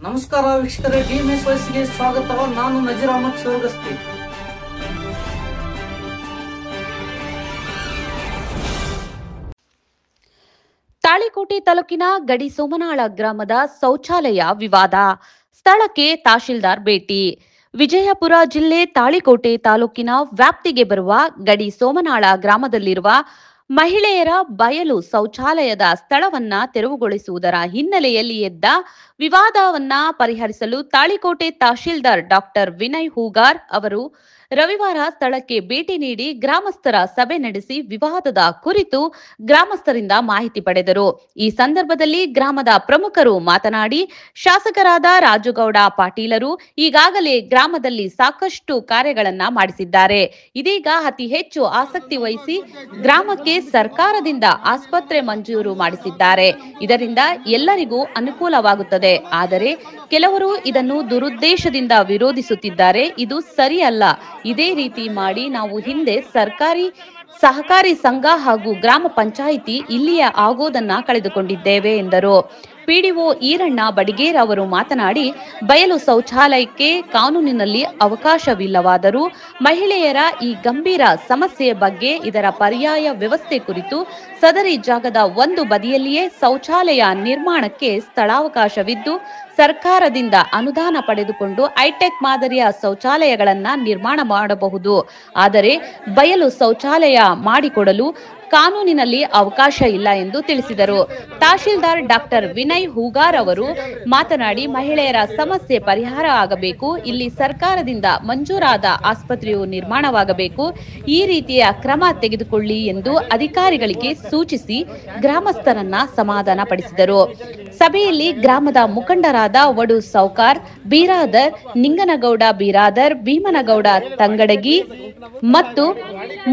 ನಮಸ್ಕಾರ ವೀಕ್ಷಕರೇ, ಡಿಎಂಎಸ್ ವಾಯ್ಸ್ಗೆ ಸ್ವಾಗತ. ನಾನು ನಜೀರ್ ಅಹಮದ್ ಶಿವಗಸ್ತಿ. ತಾಳಿಕೋಟೆ ತಾಲೂಕಿನ ಗಡಿ ಸೋಮನಾಳ ಗ್ರಾಮದ ಶೌಚಾಲಯ ವಿವಾದ. ಸ್ಥಳಕ್ಕೆ ತಹಶೀಲ್ದಾರ್ ಭೇಟಿ. ವಿಜಯಪುರ ಜಿಲ್ಲೆ ತಾಳಿಕೋಟೆ ತಾಲೂಕಿನ ವ್ಯಾಪ್ತಿಗೆ ಬರುವ ಗಡಿ ಸೋಮನಾಳ ಗ್ರಾಮದಲ್ಲಿರುವ ಮಹಿಳೆಯರ ಬಯಲು ಶೌಚಾಲಯದ ಸ್ಥಳವನ್ನ ತೆರವುಗೊಳಿಸುವುದರ ಹಿನ್ನೆಲೆಯಲ್ಲಿ ಎದ್ದ ವಿವಾದವನ್ನ ಪರಿಹರಿಸಲು ತಾಳಿಕೋಟೆ ತಹಶೀಲ್ದಾರ್ ಡಾಕ್ಟರ್ ವಿನಯ್ ಹೂಗಾರ್ ಅವರು ರವಿವಾರ ಸ್ಥಳಕ್ಕೆ ಭೇಟಿ ನೀಡಿ ಗ್ರಾಮಸ್ಥರ ಸಭೆ ನಡೆಸಿ ವಿವಾದದ ಕುರಿತು ಗ್ರಾಮಸ್ಥರಿಂದ ಮಾಹಿತಿ ಪಡೆದರು. ಈ ಸಂದರ್ಭದಲ್ಲಿ ಗ್ರಾಮದ ಪ್ರಮುಖರು ಮಾತನಾಡಿ, ಶಾಸಕರಾದ ರಾಜುಗೌಡ ಪಾಟೀಲರು ಈಗಾಗಲೇ ಗ್ರಾಮದಲ್ಲಿ ಸಾಕಷ್ಟು ಕಾರ್ಯಗಳನ್ನ ಮಾಡಿಸಿದ್ದಾರೆ. ಇದೀಗ ಅತಿ ಹೆಚ್ಚು ಆಸಕ್ತಿ ವಹಿಸಿ ಗ್ರಾಮಕ್ಕೆ ಸರ್ಕಾರದಿಂದ ಆಸ್ಪತ್ರೆ ಮಂಜೂರು ಮಾಡಿಸಿದ್ದಾರೆ. ಇದರಿಂದ ಎಲ್ಲರಿಗೂ ಅನುಕೂಲವಾಗುತ್ತದೆ. ಆದರೆ ಕೆಲವರು ಇದನ್ನು ದುರುದ್ದೇಶದಿಂದ ವಿರೋಧಿಸುತ್ತಿದ್ದಾರೆ. ಇದು ಸರಿಯಲ್ಲ. ಇದೇ ರೀತಿ ಮಾಡಿ ನಾವು ಹಿಂದೆ ಸಹಕಾರಿ ಸಂಘ ಹಾಗೂ ಗ್ರಾಮ ಪಂಚಾಯಿತಿ ಇಲ್ಲಿಯ ಆಗೋದನ್ನ ಕಳೆದುಕೊಂಡಿದ್ದೇವೆ ಎಂದರು. ಪಿಡಿಒ ಈರಣ್ಣ ಬಡಿಗೇರ್ ಅವರು ಮಾತನಾಡಿ, ಬಯಲು ಶೌಚಾಲಯಕ್ಕೆ ಕಾನೂನಿನಲ್ಲಿ ಅವಕಾಶವಿಲ್ಲವಾದರೂ ಮಹಿಳೆಯರ ಈ ಗಂಭೀರ ಸಮಸ್ಯೆಯ ಬಗ್ಗೆ ಇದರ ಪರ್ಯಾಯ ವ್ಯವಸ್ಥೆ ಕುರಿತು ಸದರಿ ಜಾಗದ ಒಂದು ಬದಿಯಲ್ಲಿಯೇ ಶೌಚಾಲಯ ನಿರ್ಮಾಣಕ್ಕೆ ಸ್ಥಳಾವಕಾಶವಿದ್ದು ಸರ್ಕಾರದಿಂದ ಅನುದಾನ ಪಡೆದುಕೊಂಡು ಹೈಟೆಕ್ ಮಾದರಿಯ ಶೌಚಾಲಯಗಳನ್ನ ನಿರ್ಮಾಣ ಮಾಡಬಹುದು. ಆದರೆ ಬಯಲು ಶೌಚಾಲಯ ಮಾಡಿಕೊಡಲು ಕಾನೂನಿನಲ್ಲಿ ಅವಕಾಶ ಇಲ್ಲ ಎಂದು ತಿಳಿಸಿದರು. ತಹಶೀಲ್ದಾರ್ ಡಾಕ್ಟರ್ ವಿನಯ್ ಹೂಗಾರ್ ಅವರು ಮಾತನಾಡಿ, ಮಹಿಳೆಯರ ಸಮಸ್ಯೆ ಪರಿಹಾರ ಆಗಬೇಕು. ಇಲ್ಲಿ ಸರ್ಕಾರದಿಂದ ಮಂಜೂರಾದ ಆಸ್ಪತ್ರೆಯು ನಿರ್ಮಾಣವಾಗಬೇಕು. ಈ ರೀತಿಯ ಕ್ರಮ ತೆಗೆದುಕೊಳ್ಳಿ ಎಂದು ಅಧಿಕಾರಿಗಳಿಗೆ ಸೂಚಿಸಿ ಗ್ರಾಮಸ್ಥರನ್ನ ಸಮಾಧಾನ ಪಡಿಸಿದರು. ಸಭೆಯಲ್ಲಿ ಗ್ರಾಮದ ಮುಖಂಡರಾದ ವಡು ಸೌಕಾರ್ ಬೀರಾದರ್, ನಿಂಗನಗೌಡ ಬೀರಾದರ್, ಭೀಮನಗೌಡ ತಂಗಡಗಿ ಮತ್ತು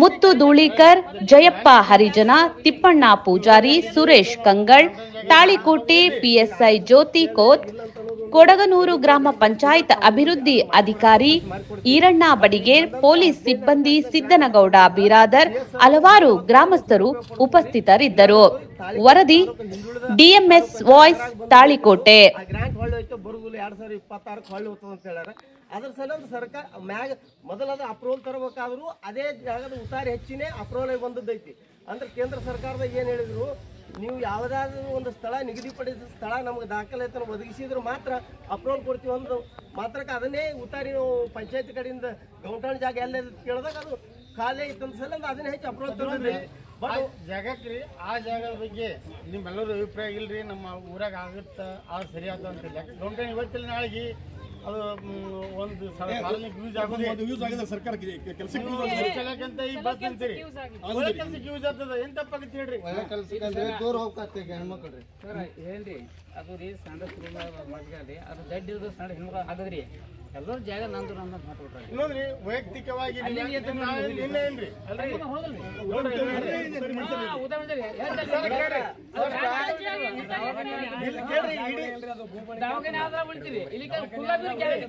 ಮುತ್ತು ಧೂಳಿಕರ್, ಜಯಪ್ಪ ಹರಿಜನ, ತಿಪ್ಪಣ್ಣ ಪೂಜಾರಿ, ಸುರೇಶ್ ಕಂಗಳ್, ತಾಳಿಕೋಟೆ ಪಿಎಸ್ಐ ಜ್ಯೋತಿ ಕೋತ್, ಕೊಡಗನೂರು ಗ್ರಾಮ ಪಂಚಾಯತ್ ಅಭಿವೃದ್ಧಿ ಅಧಿಕಾರಿ ಈರಣ್ಣ ಬಡಿಗೇರ್, ಪೊಲೀಸ್ ಸಿಬ್ಬಂದಿ ಸಿದ್ದನಗೌಡ ಬೀರಾದರ್, ಹಲವಾರು ಗ್ರಾಮಸ್ಥರು ಉಪಸ್ಥಿತರಿದ್ದರು. ವರದಿ ಡಿಎಂಎಸ್ ವಾಯ್ಸ್, ತಾಳಿಕೋಟೆ. ಅದ್ರ ಸಲಂದ ಸರ್ಕಾರ ಮ್ಯಾಗ ಮೊದಲಾದ ಅಪ್ರೂವಲ್ ತರಬೇಕಾದ್ರೂ ಅದೇ ಜಾಗದ ಉತ್ತಾರಿ ಹೆಚ್ಚಿನೇ ಅಪ್ರೂವಲ್ ಬಂದದ್ದೈತಿ. ಅಂದ್ರೆ ಕೇಂದ್ರ ಸರ್ಕಾರದಾಗ ಏನ್ ಹೇಳಿದ್ರು, ನೀವು ಯಾವುದಾದ್ರೂ ಒಂದು ಸ್ಥಳ ನಿಗದಿಪಡಿಸಿದ ಸ್ಥಳ ನಮ್ಗೆ ದಾಖಲಾತಿಯನ್ನು ಒದಗಿಸಿದ್ರು ಮಾತ್ರ ಅಪ್ರೂವಲ್ ಕೊಡ್ತೀವಿ ಒಂದು ಮಾತ್ರಕ್ಕೆ ಅದನ್ನೇ ಉತ್ತಾರಿ ನಾವು ಪಂಚಾಯತ್ ಕಡೆಯಿಂದ ಗೌಂಟಾಣಿ ಜಾಗ ಎಲ್ಲ ಕೇಳಿದಾಗ ಅದು ಖಾಲಿ ಐತಂದ ಸಲ ಅದನ್ನೇ ಹೆಚ್ಚು ಅಪ್ರೂವಲ್ ತಂದ್ರಿ. ಜಾಗಕ್ರಿ ಆ ಜಾಗದ ಬಗ್ಗೆ ನಿಮ್ಮೆಲ್ಲರೂ ಅಭಿಪ್ರಾಯ ಇಲ್ರಿ, ನಮ್ಮ ಊರಾಗ ಆಗುತ್ತ ಆಗ ಸರಿ ಆತ ಅಂತ ಗೌಂಟಾಣಿ ಇವತ್ತಿಲ್ಲ ನಾಳೆಗೆ ಅದು ಒಂದು ಸಾರ್ವಜನಿಕ ಯೂಸ್ ಆಗೋದು ಸರ್ಕಾರಕ್ಕೆ ಕೆಲಸಕ್ಕೆ ಈ ಬಸ್ ಅಂತೀರಿ ಒಳ್ಳೆ ಕೆಲಸಕ್ಕೆ ಯೂಸ್ ಆಗ್ತದ. ಏನ್ ತಪ್ಪಾಗತ್ತೆ ಹೇಳ್ರಿ, ದೂರ ಹೋಗ್ತೈತಿ ಹೆಣ್ಮಕ್ಳ್ರಿ ಸರ್ ಏನ್ರಿ ಅದು ರೀ ಸಣ್ಣ ಶುರು ಮಾಡ್ರಿ ಅದು ದಡ್ಡ ಇರೋದು ಸಣ್ಣ ಹೆಣ್ಮಕ್ಳು ಆಗದ್ರಿ ಎಲ್ಲರೂ ಜಾಗ ನಂದು ಮಾಡ್ಬಿಟ್ರಿ. ಇನ್ನೊಂದ್ರಿ ವೈಯಕ್ತಿಕವಾಗಿ ಏನ್ರಿ ದವಾಖಾನೆ ಆದ್ರ ಬಿಡ್ತೀವಿ ಇಲ್ಲಿ ಕುಲ್ಲಾಬಿ ಗ್ಯಾರಂಟಿ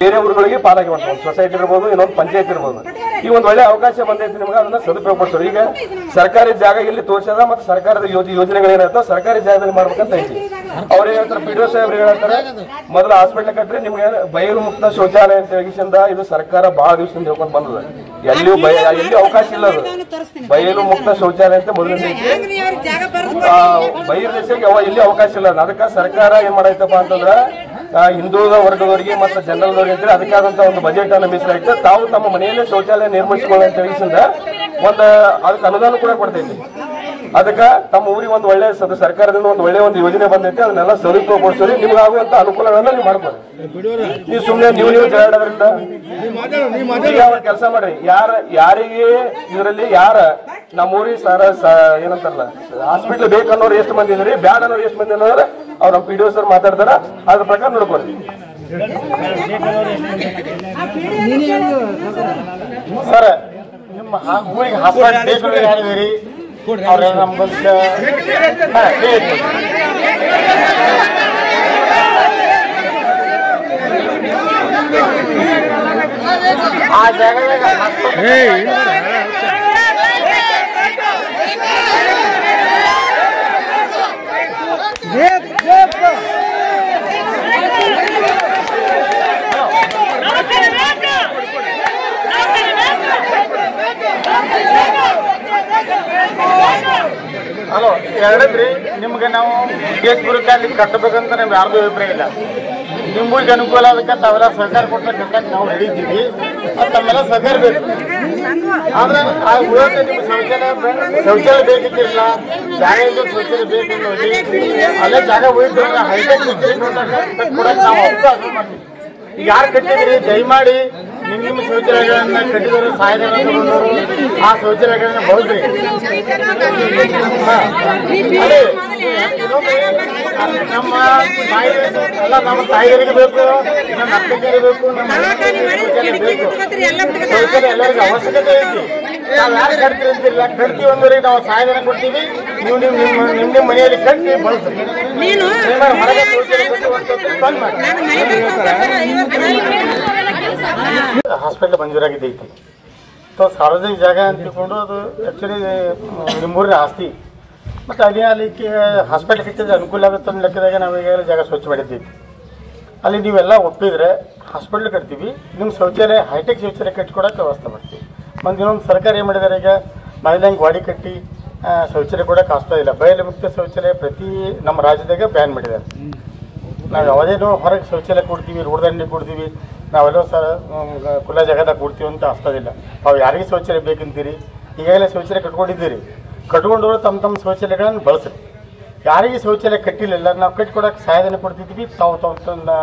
ಬೇರೆ ಊರುಗಳಿಗೆ ಪಾಲಾಗಿ ಮಾಡ್ತಾರೆ. ಸೊಸೈಟಿ ಇರ್ಬೋದು, ಇನ್ನೊಂದು ಪಂಚಾಯತ್ ಇರ್ಬೋದು. ಈ ಒಂದು ಒಳ್ಳೆ ಅವಕಾಶ ಬಂದೈತಿ ನಿಮ್ಗೆ, ಅದನ್ನ ಸದುಪಯೋಗ ಪಡಿಸೋದು. ಈಗ ಸರ್ಕಾರಿ ಜಾಗ ಇಲ್ಲಿ ತೋರಿಸದ ಮತ್ತು ಸರ್ಕಾರದ ಯೋಜನೆಗಳೇನಾಯ್ತೋ ಸರ್ಕಾರಿ ಜಾಗದಲ್ಲಿ ಮಾಡ್ಬೇಕಂತ ಐತಿ. ಅವ್ರು ಏನ್ ಹೇಳ್ತಾರೆ, ಪಿಡಿಒ ಸಾಹೇಬ್ರು ಹೇಳ್ತಾರೆ, ಮೊದಲು ಹಾಸ್ಪಿಟ್ಲ್ ಕಟ್ರಿ, ನಿಮ್ಗೆ ಬಯಲು ಮುಕ್ತ ಶೌಚಾಲಯ ಅಂತ ಹೇಳಿಸಿಂದ ಇದು ಸರ್ಕಾರ ಬಹಳ ದಿವಸದಿಂದ ಹೇಳ್ಕೊಂಡು ಬಂದದ. ಎಲ್ಲಿಯೂ ಎಲ್ಲಿ ಅವಕಾಶ ಇಲ್ಲ. ಅದು ಬಯಲು ಮುಕ್ತ ಶೌಚಾಲಯ ಅಂತ ಮೊದಲು ಬಯಲು ದೇಶಕ್ಕೆ ಎಲ್ಲಿ ಅವಕಾಶ ಇಲ್ಲ. ಅದಕ್ಕೆ ಸರ್ಕಾರ ಏನ್ ಮಾಡೈತಪ್ಪ ಅಂತಂದ್ರ ಹಿಂದುಳಿದ ವರ್ಗದವರಿಗೆ ಮತ್ತು ಜನರಲ್ದವ್ರಿಗೆ ಅಂತೇಳಿ ಅದಕ್ಕಾದಂತ ಒಂದು ಬಜೆಟ್ ಅನ್ನು ಮೀಸಲಾಗಿತ್ತು. ತಾವು ತಮ್ಮ ಮನೆಯಲ್ಲೇ ಶೌಚಾಲಯ ನಿರ್ಮಿಸಿಕೊಳ್ಳೋ ಅಂತ ಹೇಳಿಸಿಂದ ಒಂದು ಅದಕ್ಕೆ ಅನುದಾನ ಕೂಡ ಕೊಡ್ತೈತಿ. ಅದಕ್ಕೆ ತಮ್ಮ ಊರಿಗೆ ಒಂದು ಒಳ್ಳೆ ಸರ್ಕಾರದಿಂದ ಒಂದು ಒಳ್ಳೆ ಒಂದು ಯೋಜನೆ ಬಂದೈತಿ. ಅದನ್ನೆಲ್ಲ ಸದುಪಯೋಗಪಡಿಸೋರಿ, ನಿಮ್ಗೆ ಆಗುವಂತ ಅನುಕೂಲಗಳನ್ನ ನೀವು ಮಾಡ್ಬೋದು. ನೀವು ಸುಮ್ಮನೆ ನೀವು ಜಗಳಾಡೋದ್ರಿಂದ ಕೆಲಸ ಮಾಡ್ರಿ. ಯಾರಿಗೆ ಇದರಲ್ಲಿ ನಮ್ಮ ಊರಿಗೆ ಏನಂತಾರಲ್ಲ ಹಾಸ್ಪಿಟ್ಲ್ ಬೇಕನ್ನೋರು ಎಷ್ಟು ಮಂದಿ ಇದ್ರಿ, ಬ್ಯಾಡ ಅನ್ನೋರು ಎಷ್ಟು ಮಂದಿ ಅನ್ನೋದ್ರೆ ಅವ್ರ ನಮ್ಮ ಪಿಡಿಒ ಸರ್ ಮಾತಾಡ್ತಾರ, ಅದ್ರ ಪ್ರಕಾರ ನೋಡ್ಕೊರಿ ಸರ್. ನಿಮ್ಮ ಊರಿಗೆ ಹಾಸ್ಪಿಟಲ್ ಯಾರಿದ್ದೀರಿ ಅವ್ರ ನಮ್ಗೊಂದು ಆ ಜಾಗದಾಗ ಹಲೋ ಎರಡದ್ರಿ ನಿಮ್ಗೆ ನಾವು ಕೇಸ್ಪುರಕ್ಕೆ ಅಲ್ಲಿ ಕಟ್ಟಬೇಕಂತ ನಮ್ಗೆ ಯಾರ್ದು ಅಭಿಪ್ರಾಯ ಇಲ್ಲ. ನಿಮ್ಗೆ ಅನುಕೂಲ ಆಗಬೇಕಂತ ಅವೆಲ್ಲ ಸಹಕಾರ ಕೊಡ್ಬೇಕಂತ ನಾವು ಹೇಳಿದ್ದೀವಿ. ಅದು ತಮ್ಮೆಲ್ಲ ಸಹಕಾರ ಬೇಕು. ಆದ್ರೆ ಆ ಉಳಿದ ನಿಮ್ಗೆ ಶೌಚಾಲಯ ಬೇಕಿದ್ದಿಲ್ಲ, ಜಾಗ ಇದ್ದು ಶೌಚಾಲಯ ಬೇಕು ನೋಡಿ ಅಲ್ಲೇ ಜಾಗ ಉಳಿದ್ರೆ ಹೈಟೆಕ್ ಕೊಡಕ್ಕೆ ನಾವು ಅವಕಾಶ ಮಾಡ್ತೀವಿ. ಈಗ ಯಾರು ಕಟ್ಟಿದ್ರಿ ದಯಮಾಡಿ ನಿಮ್ಮ ಶೌಚಾಲಯಗಳನ್ನ ಕಟ್ಟಿದವರು ಸಹಾಯಧನ ಆ ಶೌಚಾಲಯಗಳನ್ನ ಬಳಸ್ರಿ. ನಮ್ಮ ಎಲ್ಲ ನಮ್ಮ ತಾಯಿಯರಿಗೆ ಬೇಕು, ನಮ್ಮ ಅಕ್ಕರಿಗೆ ಬೇಕು, ನಮ್ಮ ಬೇಕು. ಶೌಚಾಲಯ ಎಲ್ಲರಿಗೂ ಅವಶ್ಯಕತೆ ಐತಿ. ನಾವು ಯಾರು ಕಟ್ತೀರಿ ಅಂತಿಲ್ಲ, ಕಟ್ತೀವಿ ಅಂದ್ರಿಗೆ ನಾವು ಸಹಾಯಧನ ಕೊಡ್ತೀವಿ. ನೀವು ನಿಮ್ಮ ಮನೆಯಲ್ಲಿ ಕಟ್ಟಿ ಬಳಸ್ರಿ. ಹೊರಗೆ ಶೌಚಾಲಯ ಬಂದ್ ಮಾಡಿ. ಹಾಸ್ಪಿಟ್ಲ್ ಮಂಜೂರಾಗಿದ್ದೈತಿ. ಸಾರ್ವಜನಿಕ ಜಾಗ ಅಂತ ತಿಳ್ಕೊಂಡು ಅದು ಆ್ಯಕ್ಚುಲಿ ನಿಮ್ಮೂರಿನ ಆಸ್ತಿ. ಮತ್ತು ಅಲ್ಲಿ ಹಾಸ್ಪಿಟ್ಲ್ ಕಟ್ಟಿದ್ರೆ ಅನುಕೂಲ ಆಗುತ್ತೆ ಅನ್ನೋ ಲೆಕ್ಕದಾಗ ನಾವು ಈಗ ಜಾಗ ಸ್ವಚ್ಛ ಮಾಡಿದ್ದೀವಿ. ಅಲ್ಲಿ ನೀವೆಲ್ಲ ಒಪ್ಪಿದ್ರೆ ಹಾಸ್ಪಿಟ್ಲ್ ಕಟ್ತೀವಿ, ನಿಮ್ಮ ಶೌಚಾಲಯ ಹೈಟೆಕ್ ಶೌಚಾಲಯ ಕಟ್ಟಿಕೊಡೋಕೆ ವ್ಯವಸ್ಥೆ ಮಾಡ್ತೀವಿ. ಮತ್ತು ಇನ್ನೊಂದು ಸರ್ಕಾರ ಏನು ಮಾಡಿದ್ದಾರೆ, ಈಗ ಮನೆಯಂಗೆ ಗಾಡಿ ಕಟ್ಟಿ ಶೌಚಾಲಯ ಕೊಡೋಕೆ ಆಗ್ತಾ ಇಲ್ಲ. ಬಯಲು ಮುಕ್ತ ಶೌಚಾಲಯ ಪ್ರತಿ ನಮ್ಮ ರಾಜ್ಯದಾಗ ಬ್ಯಾನ್ ಮಾಡಿದ್ದಾರೆ. ನಾವು ಯಾವುದೇನೋ ಹೊರಗೆ ಶೌಚಾಲಯ ಕೊಡ್ತೀವಿ, ರೋಡ್ ದಂಡೆ ಕೊಡ್ತೀವಿ, ನಾವೆಲ್ಲ ಖುಲ್ಲಾ ಜಾಗದಾಗ ಕೊಡ್ತೀವಿ ಅಂತ ಅಷ್ಟೋದಿಲ್ಲ. ನಾವು ಯಾರಿಗೆ ಶೌಚಾಲಯ ಬೇಕಂತೀರಿ, ಈಗಾಗಲೇ ಶೌಚಾಲಯ ಕಟ್ಕೊಂಡಿದ್ದೀರಿ, ಕಟ್ಕೊಂಡವರು ತಮ್ಮ ಶೌಚಾಲಯಗಳನ್ನು ಬಳಸ್ರಿ. ಯಾರಿಗೆ ಶೌಚಾಲಯ ಕಟ್ಟಿಲ್ಲ ನಾವು ಕಟ್ಟಿಕೊಡೋಕೆ ಸಹಾಯಧನ ಕೊಡ್ತಿದ್ವಿ. ತಾವು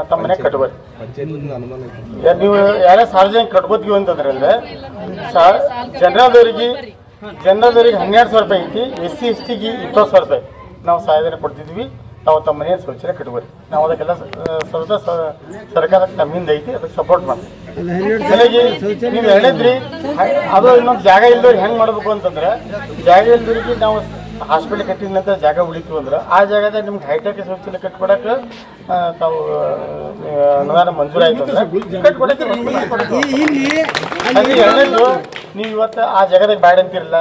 ತಮ್ಮ ಮನೆ ಕಟ್ಬೋದು. ನೀವು ಯಾರೇ ಸಾರ್ವಜನಿಕ ಕಟ್ಕೋತೀವಿ ಅಂತಂದ್ರೆ ಜನರದವರಿಗೆ 12,000 ರೂಪಾಯಿ ಐತಿ, SC STಗೆ 20,000 ರೂಪಾಯಿ ನಾವು ಸಹಾಯಧನ ಕೊಡ್ತಿದ್ವಿ. ತಾವು ತಮ್ಮ ಮನೆಯಲ್ಲಿ ಶೌಚಾಲಯ ಕಟ್ಬೋದು. ನಾವು ಅದಕ್ಕೆಲ್ಲ ಸರ್ಕಾರಕ್ಕೆ ನಮ್ಮಿಂದ ಐತಿ, ಅದಕ್ಕೆ ಸಪೋರ್ಟ್ ಮಾಡ್ತೀವಿ. ಬೆಳಗ್ಗೆ ನೀವು ಹೇಳಿದ್ರಿ ಅದು ಇನ್ನೊಂದು ಜಾಗ ಇಲ್ದವ್ರಿಗೆ ಹೆಂಗೆ ಮಾಡಬೇಕು ಅಂತಂದ್ರೆ, ಜಾಗ ಇಲ್ದವ್ರಿಗೆ ನಾವು ಹಾಸ್ಪಿಟ್ಲ್ ಕಟ್ಟಿದ ಜಾಗ ಉಳಿತೀವಿ ಅಂದ್ರೆ ಆ ಜಾಗದಾಗ ನಿಮ್ಗೆ ಹೈಟೆಕ್ ಶೌಚಾಲಯ ಕಟ್ಕೊಡಕ್ಕೆ ತಾವು ಅನುದಾನ ಮಂಜೂರಾಯಿತು ಅಂದ್ರೆ ಕಟ್ಕೊಡಕ್ಕೆ ಅಲ್ಲಿ ಎರಡನೇದು. ನೀವು ಇವತ್ತು ಆ ಜಾಗದಾಗ ಬ್ಯಾಡ್ ಅಂತಿರಲ್ಲ,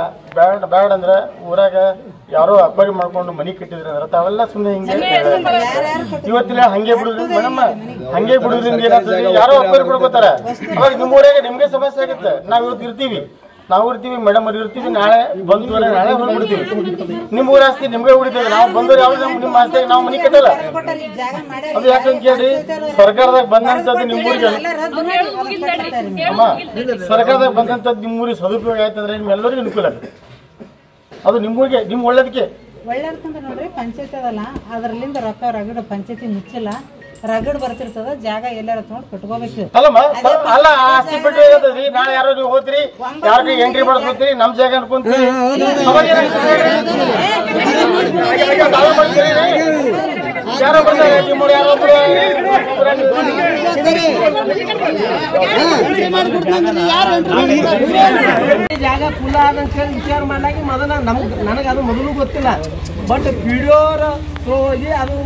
ಬ್ಯಾಡ್ ಅಂದ್ರೆ ಊರಾಗ ಯಾರೋ ಅಕ್ವರಿ ಮಾಡ್ಕೊಂಡು ಮನೆ ಕಟ್ಟಿದ್ರಿ ಅಂದ್ರೆ ತಾವೆಲ್ಲ ಸುಮ್ಮನೆ ಹಿಂಗೆ ಇವತ್ತಿನ ಹಂಗೆ ಬಿಡುದ್ರಿಂದ ಮೇಡಮ್ ಹಂಗೆ ಬಿಡುದ್ರಿಂದ ಏನಾಗ್ತದೆ, ಯಾರೋ ಅಕ್ವರಿ ಕೊಡ್ಕೋತಾರೆ. ಅವಾಗ ನಿಮ್ಮ ಊರಾಗ ನಿಮ್ಗೆ ಸಮಸ್ಯೆ ಆಗುತ್ತೆ. ನಾವು ಇವತ್ತು ಇರ್ತೀವಿ ಮೇಡಮ್ ಅವ್ರು ಇರ್ತೀವಿ, ನಾಳೆ ಬಂದು ನಾಳೆ ಹೊರಬಿಡ್ತೀವಿ. ನಿಮ್ಮ ಊರ ಆಸ್ತಿ ನಿಮ್ಗೆ ಉಳಿತೇವೆ. ನಾವು ಬಂದವ್ರು ಯಾವ್ದು ನಿಮ್ಮ ಆಸ್ತಿಯಾಗ ನಾವು ಮನೆ ಕಟ್ಟಲ್ಲ. ಅದು ಯಾಕಂತ ಕೇಳಿ ಸರ್ಕಾರದಾಗ ಬಂದಂಥದ್ದು ನಿಮ್ಮ ಊರಿಗೆ ಅಮ್ಮ ಸರ್ಕಾರದಾಗ ಬಂದಂಥದ್ದು ನಿಮ್ಮ ಊರಿಗೆ ಸದುಪಯೋಗ ಆಯ್ತಂದ್ರೆ ನಿಮ್ಮೆಲ್ಲರಿಗೂ ಅನುಕೂಲ ಆಗುತ್ತೆ. ಅದು ನಿಮ್ಮೂರಿಗೆ ನಿಮ್ಮ ಒಳ್ಳೇದಕ್ಕೆ ಒಳ್ಳೇದಕ್ಕಂತ ನೋಡ್ರಿ. ಪಂಚಾಯತ್ ಅದಲ್ಲ, ಅದರಲ್ಲಿಂದ ರೊಕ್ಕ ರಗಡ್ ಪಂಚಾಯತಿ ಮುಚ್ಚಿಲ್ಲ, ರಗಡ್ ಬರ್ತಿರ್ತದ, ಜಾಗ ಎಲ್ಲಾರ ತಗೊಂಡು ಕಟ್ಕೋಬೇಕು. ಅಲ್ಲ ಆಸ್ತಿ ಬಿಟ್ಟು ನಾಳೆ ಯಾರೋ ನೀವು ಹೋದ್ರಿ, ಯಾರಿಗೆ ಎಂಟ್ರಿ ಮಾಡಿಸ್ಕೊತೀರಿ, ನಮ್ ಜಾಗ ಅನ್ಕೊಂತೀರಿ. ಯಾರೋ ಬರ್ತಾರೆ ನಿಮ್ಮ ಯಾರೋ ಜಾಗ ಕುಲ ಅಂತ ಹೇಳಿ ವಿಚಾರ ಮಾಡಾಗಿ ಮೊದಲ ನನಗೆ ಅದು ಮೊದಲು ಗೊತ್ತಿಲ್ಲ. ಬಟ್ ಪಿಡಿಯೋರ ಹೋಗಿ ಅದು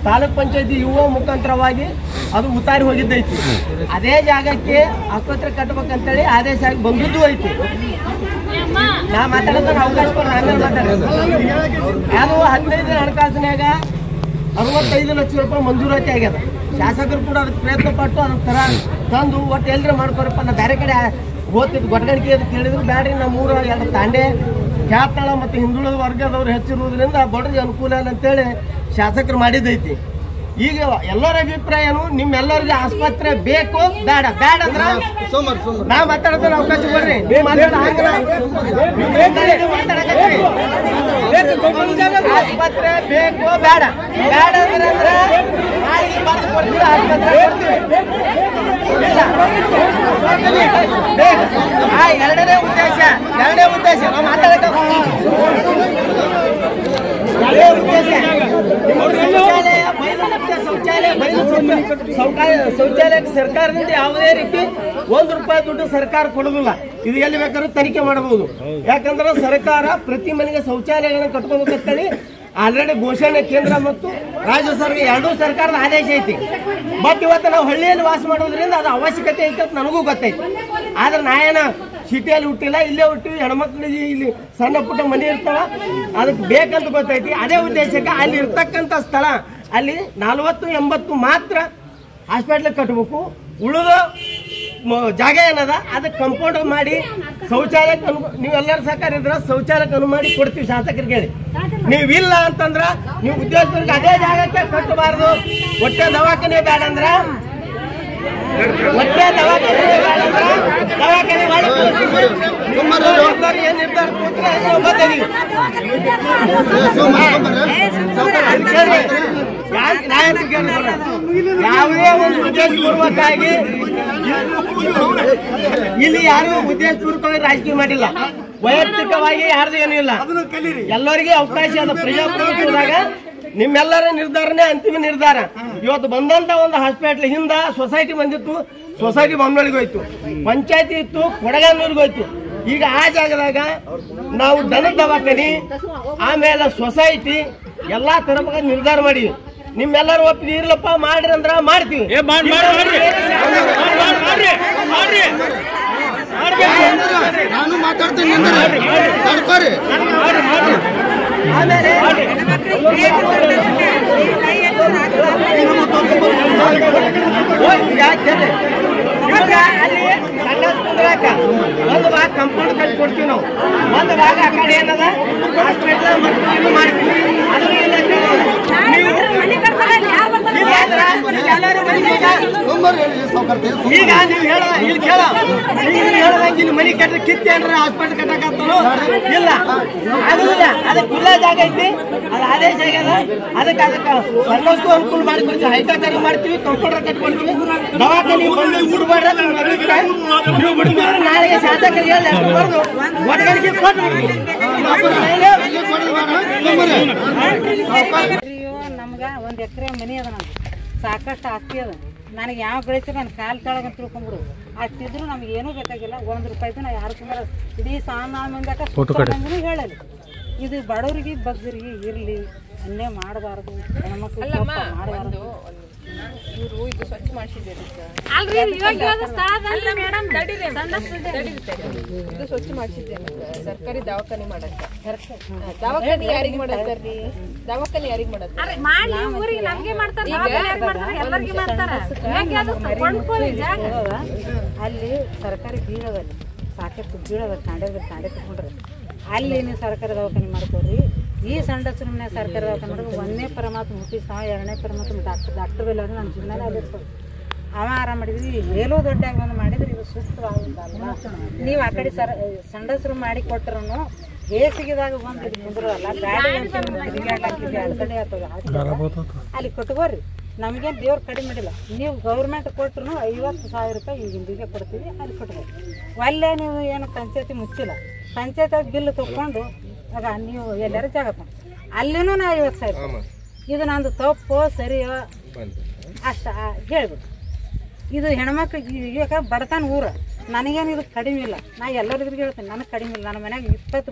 ತಾಲೂಕ್ ಪಂಚಾಯತಿ ಯುವ ಮುಖಾಂತರವಾಗಿ ಅದು ಉತ್ತಾರಿ ಹೋಗಿದ್ದೈತಿ. ಅದೇ ಜಾಗಕ್ಕೆ ಆಸ್ಪತ್ರೆ ಕಟ್ಟಬೇಕಂತೇಳಿ ಆದೇಶ ಆಗಿ ಬಂದಿದ್ದು ಐತಿ. ನಾ ಮಾತಾಡೋದನ್ನ ಅವಕಾಶ ಕೊಡ್ರಿ, ಆಮೇಲೆ ಮಾತಾಡೋದು. ಅದು 15 ಹಣಕಾಸಿನಾಗ 65 ಲಕ್ಷ ರೂಪಾಯಿ ಮಂಜೂರಾತಿ ಆಗ್ಯದ. ಶಾಸಕರು ಕೂಡ ಅದಕ್ಕೆ ಪ್ರಯತ್ನ ಪಟ್ಟು ಅದಕ್ಕೆ ತಂದು ಒಟ್ಟು ಎಲ್ಲರೂ ಮಾಡ್ಕೊರಪ್ಪ. ನಾ ಬೇರೆ ಕಡೆ ಓದ್ತಿದ್ದು ಗೊಟ್ಟಗಣಿಕೆ ಅಂತ ಕೇಳಿದ್ರು, ಬ್ಯಾಡ್ರಿ ನಮ್ಮೂರ 2 ತಾಂಡೆ ಖ್ಯಾತಳ ಮತ್ತು ಹಿಂದುಳಿದ ವರ್ಗದವ್ರು ಹೆಚ್ಚಿರುವುದರಿಂದ ಬಡ್ರಿಗೆ ಅನುಕೂಲ ಇಲ್ಲ ಅಂತೇಳಿ ಶಾಸಕರು ಮಾಡಿದ್ದೈತಿ. ಈಗ ಎಲ್ಲರ ಅಭಿಪ್ರಾಯನು ನಿಮ್ಮೆಲ್ಲರಿಗೆ ಆಸ್ಪತ್ರೆ ಬೇಕು ಬೇಡ ಅಂದ್ರೆ ನಾ ಮಾತಾಡೋದನ್ನ ಅವಕಾಶ ಕೊಡ್ರಿ. ನೀವು ಆಸ್ಪತ್ರೆ ಬೇಕು ಬೇಡ ಅಂದ್ರೆ ಆಸ್ಪತ್ರೆ ಎರಡನೇ ಉದ್ದೇಶ ನಾವು ಮಾತಾಡೋದು ಶೌಚಾಲಯಕ್ಕೆ ಸರ್ಕಾರದಿಂದ ಯಾವುದೇ ರೀತಿ ₹1 ದುಡ್ಡು ಸರ್ಕಾರ ಕೊಡೋದಿಲ್ಲ. ಇದು ಎಲ್ಲಿ ಬೇಕಾದ್ರೂ ತನಿಖೆ ಮಾಡಬಹುದು. ಯಾಕಂದ್ರೆ ಸರ್ಕಾರ ಪ್ರತಿ ಮನೆಗೆ ಶೌಚಾಲಯಗಳನ್ನ ಕಟ್ಕೋಬೇಕಂತೇಳಿ ಆಲ್ರೆಡಿ ಘೋಷಣೆ ಕೇಂದ್ರ ಮತ್ತು ರಾಜ್ಯ ಸರ್ಕಾರ ಎರಡೂ ಸರ್ಕಾರದ ಆದೇಶ ಐತಿ. ಬಟ್ ಇವತ್ತು ನಾವು ಹಳ್ಳಿಯಲ್ಲಿ ವಾಸ ಮಾಡೋದ್ರಿಂದ ಅದು ಅವಶ್ಯಕತೆ ಐತೆ ಅಂತ ನನಗೂ ಗೊತ್ತೈತಿ. ಆದ್ರೆ ನಾಯೇನ ಸಿಟಿಯಲ್ಲಿ ಹುಟ್ಟಿಲ್ಲ, ಇಲ್ಲೇ ಹುಟ್ಟಿವಿ. ಹೆಣ್ಮಕ್ಳಿಗೆ ಇಲ್ಲಿ ಸಣ್ಣ ಪುಟ್ಟ ಮನೆ ಇರ್ತಾವ, ಅದಕ್ಕೆ ಬೇಕಂತ ಗೊತ್ತೈತಿ. ಅದೇ ಉದ್ದೇಶಕ್ಕೆ ಅಲ್ಲಿ ಇರ್ತಕ್ಕಂಥ ಸ್ಥಳ ಅಲ್ಲಿ 40-80 ಮಾತ್ರ ಹಾಸ್ಪಿಟ್ಲಿಗೆ ಕಟ್ಟಬೇಕು. ಉಳಿದ ಜಾಗ ಏನದ ಅದಕ್ಕೆ ಕಂಪೌಂಡ್ ಮಾಡಿ ಶೌಚಾಲಯಕ್ಕೆ ನೀವೆಲ್ಲರೂ ಸಹಕಾರ ಇದ್ರೆ ಶೌಚಾಲಯಕ್ಕೆ ಅನುವು ಮಾಡಿ ಕೊಡ್ತೀವಿ ಶಾಸಕರಿಗೆ ಹೇಳಿ. ನೀವಿಲ್ಲ ಅಂತಂದ್ರ ನೀವು ಉದ್ಯೋಗಸ್ಥರಿಗೆ ಅದೇ ಜಾಗಕ್ಕೆ ಕಟ್ಟಬಾರ್ದು. ಹೊಟ್ಟೆ ದವಾಖಾನೆ ಬೇಡ ಅಂದ್ರ ಹೊಟ್ಟೆ ದವಾಖಾನೆ ದವಾಖಾನೆ ಮಾಡಿ ಏನ್ ನಿರ್ಧಾರ ಯಾವುದೇ ಒಂದು ಉದ್ದೇಶಪೂರ್ವಕವಾಗಿ ಇಲ್ಲಿ ಯಾರು ಉದ್ದೇಶಪೂರ್ವಕವಾಗಿ ರಾಜಕೀಯ ಮಾಡಿಲ್ಲ. ವೈಯಕ್ತಿಕವಾಗಿ ಯಾರ್ದು ಏನೂ ಇಲ್ಲ. ಎಲ್ಲರಿಗೂ ಅವಕಾಶ ಅದ. ಪ್ರಜಾಪ್ರಭುತ್ವದಾಗ ನಿಮ್ಮೆಲ್ಲರ ನಿರ್ಧಾರನೇ ಅಂತಿಮ ನಿರ್ಧಾರ. ಇವತ್ತು ಬಂದಂತ ಒಂದು ಹಾಸ್ಪಿಟ್ಲ್ ಹಿಂದ ಸೊಸೈಟಿ ಬಂದಿತ್ತು, ಸೊಸೈಟಿ ಬೊಮ್ಮನಳ್ಳಿಗೆ ಹೋಯ್ತು. ಪಂಚಾಯತಿ ಇತ್ತು, ಕೊಡಗಾನೂರಿಗೆ ಹೋಯ್ತು. ಈಗ ಆ ಜಾಗದಾಗ ನಾವು ದನದ ದವಾಖಾನೆ ಆಮೇಲೆ ಸೊಸೈಟಿ ಎಲ್ಲಾ ತರ ನಿರ್ಧಾರ ಮಾಡಿವಿ. ನಿಮ್ಮೆಲ್ಲರೂ ಒಪ್ಪಿಗೆ ಇರ್ಲಪ್ಪ ಮಾಡ್ರಿ ಅಂದ್ರ ಮಾಡ್ತೀವಿ. ನಾನು ಮಾತಾಡ್ತೀನಿ. ಆಮೇಲೆ ಅಲ್ಲಿ ಒಂದು ಭಾಗ ಕಂಪೌಂಡ್ ಕಟ್ಟಿ ಕೊಡ್ತೀವಿ ನಾವು. ಒಂದು ಭಾಗ ಆ ಕಡೆ ಏನದ ಹಾಸ್ಪಿಟಲ್ ಮಾಡ್ತೀವಿ. ಈಗ ನೀವು ಇಲ್ಲಿ ಹೇಳದಂಗೆ ಇಲ್ಲಿ ಮನೆ ಕಟ್ಟ ಕಿತ್ತಿ ಅಂದ್ರೆ ಹಾಸ್ಪಿಟಲ್ ಕಟ್ಟಕತ್ತನು ಇಲ್ಲ, ಆಗುದಿಲ್ಲ. ಅದಕ್ಕೆ ಇಲ್ಲ ಜಾಗ ಐತಿ, ಅದು ಆದೇಶ ಆಗ್ಯದ. ಅದಕ್ಕೆ ಸಣ್ಣಷ್ಟು ಅನುಕೂಲ ಮಾಡಿಕೊಡ್ತೀವಿ. ಹೈಟೆಕ್ ಮಾಡ್ತೀವಿ, ಕಂಪ್ಯೂಟರ್ ಕಟ್ಕೊಡ್ತೀವಿ. ದವಾಖಾನೆ ಬಂದು ಬಿಡ್ಬಾರ್ದ ನೀವು ಬಿಡ್ತಾರೆ. ನಾಳೆಗೆ ಶಾಸಕರಿಗೆ ಬರೆದು ಒಟ್ಟಗಡಿಗೆ ಕೊಟ್ಬಿಡ್ತೀವಿ. ನಮ್ಗ 1 ಎಕರೆ ಮನಿ ಅದ, ನಮ್ಗೆ ಸಾಕಷ್ಟು ಆಸ್ತಿ ಅದ. ನನಗೆ ಯಾವ ಗಳಿಸಿದ್ರೆ ನನ್ನ ಕಾಲು ಕೆಳಗೆ ಅಂತ ತಿಳ್ಕೊಂಡ್ಬಿಡು. ಅಷ್ಟಿದ್ರು ನಮ್ಗೆ ಏನೂ ಬೇಕಾಗಿಲ್ಲ. 1 ರೂಪಾಯಿದು ನಾ ಯಾರು ತಿಂಗಳ ಇಡೀ ಸಾಮಾನ್ಯದಾಗ ಹೇಳಲಿ. ಇದು ಬಡವರಿಗೆ ಬಗ್ಗರಿಗೆ ಇರಲಿ, ಅನ್ನೇ ಮಾಡಬಾರ್ದು, ಹೆಣ್ಮಕ್ಳು ಮಾಡಬಾರ್ದು. ಇವರು ಇದು ಸ್ವಚ್ಛ ಮಾಡಿಸಿದ್ದೀರಿ ಇದು ಸ್ವಚ್ಛ ಮಾಡಿಸಿದ್ದೇನೆ ಸರ್ಕಾರಿ ದವಾಖಾನೆ ಮಾಡಕ್ಕೆ. ದವಾಖಾನೆ ಯಾರಿಗೆ ಮಾಡತ್ತಾರ್ರಿ? ದವಾಖಾನೆ ಯಾರಿಗೆ ಮಾಡತ್ತಾರ? ಅಲ್ಲಿ ಸರ್ಕಾರಿ ಬೀಳದಲ್ಲಿ ಸಾಕಷ್ಟು ಬೀಳದ ಕಾಂಡೆ ತಗೊಂಡ್ರಿ ಅಲ್ಲಿ ನೀವು ಸರ್ಕಾರಿ ದವಾಖಾನೆ ಮಾಡ್ಕೊಡ್ರಿ. ಈ ಸಣ್ಣ ಸುಮ್ಮನೆ ಸರ್ಕಾರಿ ದವಾಖಾನೆ ಮಾಡಿದ್ರೆ 1ನೇ ಪರಮಾತ್ಮ ಹುಟ್ಟಿಸ್ 2ನೇ ಪರಮಾತ್ಮ ಡಾಕ್ಟರ್ ಬೆಲ್ಲ ನಮ್ಮ ಜೀವನ ಆಗಿರ್ಬೋದು. ಅವ ಆರಾಮ ಮಾಡಿದ್ವಿ. ಏನೋ ದೊಡ್ಡಾಗಿ ಬಂದು ಮಾಡಿದ್ರೆ ಇದು ಸೂಕ್ತವಾಗುತ್ತಲ್ಲ. ನೀವು ಆ ಕಡೆ ಸಂಡಸರು ಮಾಡಿ ಕೊಟ್ಟರು ಬೇಸಿಗೆದಾಗ ಬಂದು ಕುಂದ್ರಲ್ಲ, ಗಾಡಿ ತಿರುಗಾಡ್ಲಾಕಿದ್ವಿ ಅಡ್ಕಡೆ ಆಗ್ತದೆ. ಅಲ್ಲಿ ಕೊಟ್ಕೋರಿ, ನಮಗೇನು ದೇವ್ರ ಕಡಿಮೆ ಮಾಡಿಲ್ಲ. ನೀವು ಗೌರ್ಮೆಂಟ್ ಕೊಟ್ಟರು 50,000 ರೂಪಾಯಿ ಈಗಿಂದಿಗೆ ಕೊಡ್ತೀವಿ, ಅಲ್ಲಿ ಕೊಟ್ಕೋರಿ. ಒಳ್ಳೆ ನೀವು ಏನು ಪಂಚಾಯತಿ ಮುಚ್ಚಿಲ್ಲ, ಪಂಚಾಯತ್ ಬಿಲ್ ತೊಗೊಂಡು ಆಗ ನೀವು ಎಲ್ಲರೂ ಜಾಗ ಅಲ್ಲಿನೂ ನಾ 50,000. ಇದು ನಂದು ತಪ್ಪು ಸರಿಯೋ ಅಷ್ಟ ಹೇಳ್ಬಿಟ್ಟು. ಇದು ಹೆಣ್ಮಕ್ಳಿಗೆ ಈಗ ಬಡತನ ಊರ, ನನಗೇನು ಇದು ಕಡಿಮೆ ಇಲ್ಲ. ನಾ ಎಲ್ಲರಿಗೂ ಹೇಳ್ತೀನಿ, ನನಗೆ ಕಡಿಮೆ ಇಲ್ಲ. ನನ್ನ ಮನ್ಯಾಗ 20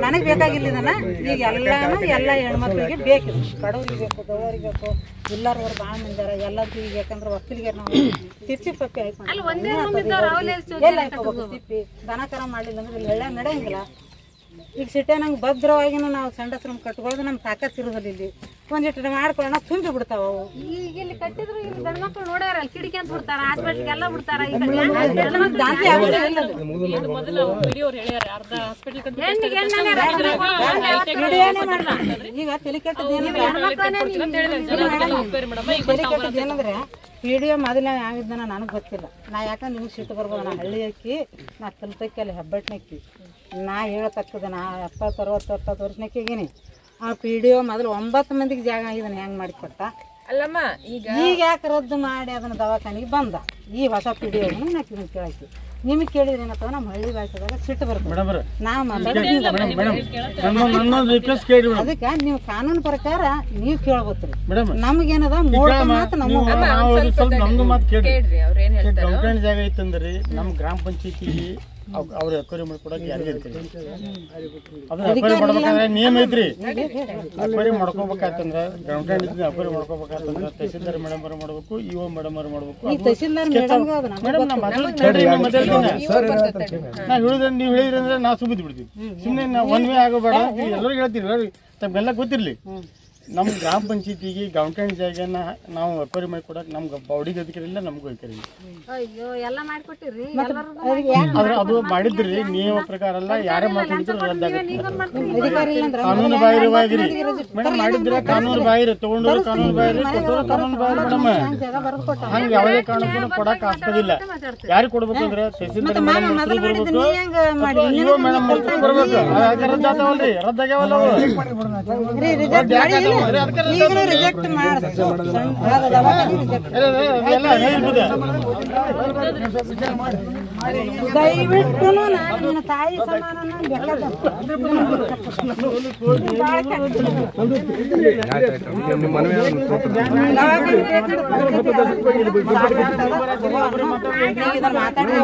ನನಗೆ ಬೇಕಾಗಿಲ್ಲ. ಇದನ್ನ ಈಗ ಎಲ್ಲ ಹೆಣ್ಮಕ್ಳಿಗೆ ಬೇಕಿದೆ. ಬಡವ್ರಿಗೆ ಬೇಕು, ದೊಡ್ಡವ್ರಿಗೆ ಬೇಕು, ಎಲ್ಲರವ್ರು ಭಾಳ ಮಂದಿರ ಎಲ್ಲರಿಗೂ. ಈಗ ಯಾಕಂದ್ರೆ ಒಕ್ಕಲಿಗೆ ನಾವು ತಿರ್ಚಿ ಪಪ್ಪಿ ಹಾಕೊಂಡು ಎಲ್ಲ ಹಾಕೋಬೇಕು. ತಿಪ್ಪಿ ದನ ಕರ ಮಾಡಲಿಲ್ಲ ಅಂದ್ರೆ ಇಲ್ಲಿ ಎಳ್ಳೆ ನಡೆಯಂಗಿಲ್ಲ. ಈಗ ಸಿಟ್ಟೆ ನಂಗೆ ಭದ್ರವಾಗಿನೂ ನಾವು ಸಂಡಸ್ರಮ್ ಕಟ್ಕೊಳ್ಳೋದು ನಮ್ಮ ತಾಕತ್ ಇರೋದಿಲ್ಲ. ಇಲ್ಲಿ ಒಂದಿಟ್ಟು ಮಾಡ್ಕೊಳ್ಳೋಣ ತುಂಬಿ ಬಿಡ್ತಾವ. ಈಗ ಇಲ್ಲಿ ಕಟ್ಟಿದ್ರು ಇಲ್ಲಿ ಗಂಡ ಮಕ್ಳು ನೋಡ್ಯಾರ, ಅಲ್ಲಿ ಕಿಡಿಕೆ ಅಂತ ಬಿಡ್ತಾರ, ಹಾಸ್ಪಿಟ್ಲಿಗೆ ಎಲ್ಲ ಬಿಡ್ತಾರ. ಈಗ ತಲೆ ಕೆಟ್ಟದೇನಂದ್ರೆ ಪಿಡಿಒ ಮೊದಲೇ ಯಾವಿದ್ದಾನ ನನಗೆ ಗೊತ್ತಿಲ್ಲ. ನಾ ಯಾಕಂದ್ರೆ ನಿಮ್ಗೆ ಸಿಟ್ಟು ಬರ್ಬೋದು. ನಾ ಹಳ್ಳಿ ಅಕ್ಕಿ, ನಾ ಕಲ್ತಕ್ಕಿ ಅಲ್ಲಿ ಹೆಬ್ಬಟ್ಟನಕ್ಕಿ. ನಾ ಹೇಳತಕ್ಕದ ನಾ 70-60 ವರ್ಷನಕ್ಕಿಗೀನಿ. ಆ ಪಿಡಿಒ ಮೊದಲು 9 ಮಂದಿಗೆ ಜಾಗ ಇದನ್ನ ಹೆಂಗೆ ಮಾಡಿಕೊಟ್ಟ ಅಲ್ಲಮ್ಮ. ಈಗ ಯಾಕೆ ರದ್ದು ಮಾಡಿ ಅದನ್ನ ದವಾಖಾನಿಗೆ ಬಂದ ಈ ಹೊಸ ಪಿಡಿಒ ನಾ ಕೇಳಾಕಿ. ನಿಮಗೆ ಕೇಳಿದ್ರೆ ಏನತ್ತವ ನಮ್ಮ ಹಳ್ಳಿ ಭಾಷೆದಾಗ ಸಿಟ್ಟು ಬರ್ತದೆ. ನಾವು ಅದಕ್ಕೆ ನೀವು ಕಾನೂನು ಪ್ರಕಾರ ನೀವು ಕೇಳ್ಬೋತ್ರಿ. ನಮ್ಗೇನದ ಮಾತು ನಮ್ದು ಮಾತು ಕೇಳ್ರಿ. ಗೌರ್ಮೆಂಟ್ ಜಾಗ ಐತಂದ್ರಿ ನಮ್ಮ ಗ್ರಾಮ ಪಂಚಾಯತಿಗೆ ಅವ್ರ ಎಕ್ವೈರಿ ಮಾಡ್ಕೊಡಕ್ಕೆ ಯಾರಿಗೆ ಐತಿ ಅದನ್ನ ಎಕ್ವೈರಿ ಮಾಡ್ಬೇಕಂದ್ರೆ ನಿಯಮ ಐತ್ರಿ. ಎಕ್ವೈರಿ ಮಾಡ್ಕೋಬೇಕಾಯ್ತಂದ್ರೆ ಗ್ರೌಂಡ್ ಎಕ್ವೈರಿ ಮಾಡ್ಕೋಬೇಕಾಯ್ತಂದ್ರೆ ತಹಸೀಲ್ದಾರ್ ಮೇಡಮ್ ಅವ್ರು ಮಾಡ್ಬೇಕು, ಇಒ ಮೇಡಮ್ ಅವ್ರು ಮಾಡ್ಬೇಕು. ಮೇಡಮ್ ನಾ ಹೇಳಿದ್ರೆ ನೀವು ಹೇಳಿದ್ರಂದ್ರೆ ನಾ ಸುಬಿದ್ದು ಬಿಡ್ತೀವಿ. ಸುಮ್ಮನೆ ನಾ ಒನ್ ವೇ ಆಗೋಬೇಡ ಎಲ್ಲರಿಗೂ ಹೇಳ್ತೀವಿ, ತಮ್ಗೆಲ್ಲ ಗೊತ್ತಿರಲಿ. ನಮ್ಮ ಗ್ರಾಮ ಪಂಚಾಯತಿಗೆ ಗೌರ್ಮೆಂಟ್ ಜಾಗನ ನಾವು ಎಕ್ವೈರಿ ಮಾಡಿ ಕೊಡಕ್ಕೆ ನಮ್ಗೆ ಬಾಡಿಗೆ ಅಧಿಕಾರಿ ಇಲ್ಲ, ನಮಗೂ ಅಧಿಕಾರಿ ಇಲ್ಲ. ಆದ್ರೆ ಅದು ಮಾಡಿದ್ರಿ ನಿಯಮ ಪ್ರಕಾರ ಅಲ್ಲ, ಯಾರೇ ಮಾಡ್ಕೊಂಡಿದ್ರು ರದ್ದಾಗುತ್ತೆ. ಕಾನೂನು ಬಾಹಿರವಾಗಿರಿ ಮೇಡಮ್ ಮಾಡಿದ್ರೆ ಕಾನೂನು ಬಾಹಿರ ತಗೊಂಡೋರು ಕಾನೂನು ಬಾಹಿರ ಕೊಟ್ಟೋರು ಕಾನೂನು ಬಾಹಿರ ಮೇಡಮ್. ಹಂಗೆ ಯಾವುದೇ ಕಾರಣಕ್ಕೂ ಕೊಡಕ್ ಆಗ್ತದಿಲ್ಲ. ಯಾರಿಗೆ ಕೊಡ್ಬೇಕು ಅಂದ್ರೆ ತಹಸೀಲ್ದಾರ್ ಮೇಡಮ್ ಬರ್ಬೇಕು, ಇಒ ಮೇಡಮ್ ಬರ್ಬೇಕು. ರದ್ದಾಗ್ತಾವಲ್ರಿ, ರದ್ದಾಗ್ಯಾವಲ್ಲ ಅವು. ದಯವಿಟ್ಟು ನನ್ನ ತಾಯಿ ಸಮಾನ ಮಾತಾಡಿ